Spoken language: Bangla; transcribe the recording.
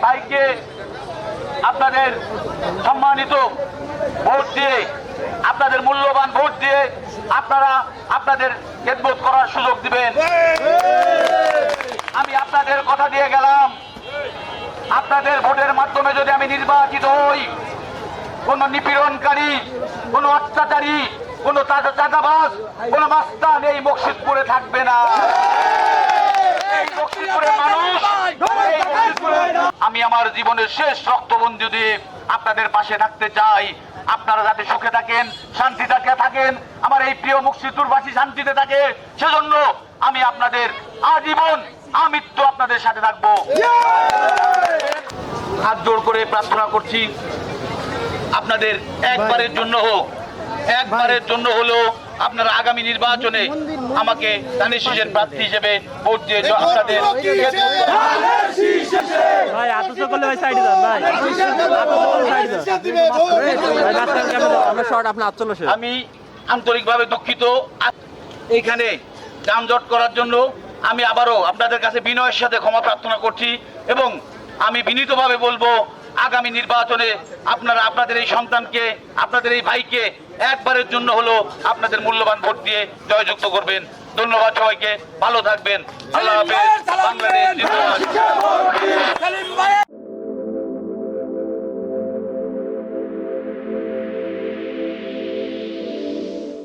ভাইকে আপনাদের সম্মানিত ভোট দিয়ে, আপনাদের মূল্যবান ভোট দিয়ে আপনারা আপনাদের খেদমত করার সুযোগ দিবেন। আমি আপনাদের কথা দিয়ে গেলাম, আপনাদের ভোটের মাধ্যমে যদি আমি নির্বাচিত হই, কোন নিপীড়নকারী, কোন অত্যাচারী, কোন চাঁদাবাজ, কোন মাস্তান এই মকসুদপুরে থাকবে না। আমি আমার জীবনের শেষ রক্তবন্ধু দিয়ে আপনাদের পাশে থাকতে চাই। আপনারা যাতে সুখে থাকেন, শান্তিতে থাকেন, আমার এই প্রিয় মুকসিদপুরবাসী শান্তিতে থাকে, সেজন্য আমি আপনাদের আজীবন আমৃত্যু আপনাদের সাথে থাকবো। হাত জোড় করে প্রার্থনা করছি, আপনাদের একবারের জন্য হোক, একবারের জন্য হলো আপনারা আগামী নির্বাচনে আমাকে ধানের শীষের প্রার্থী হিসেবে ভোট দিয়ে আপনাদের আমি আন্তরিকভাবে দুঃখিত। এইখানে যানজট করার জন্য আমি আবারও আপনাদের কাছে বিনয়ের সাথে ক্ষমা প্রার্থনা করছি এবং আমি বিনীতভাবে বলবো, আগামী নির্বাচনে আপনারা আপনাদের এই সন্তানকে, আপনাদের এই ভাইকে একবারের জন্য হলো আপনাদের মূল্যবান ভোট দিয়ে জয়যুক্ত করবেন। ধন্যবাদ সবাইকে, ভালো থাকবেন। আল্লাহ হাফেজ। বাংলাদেশ জিন্দাবাদ।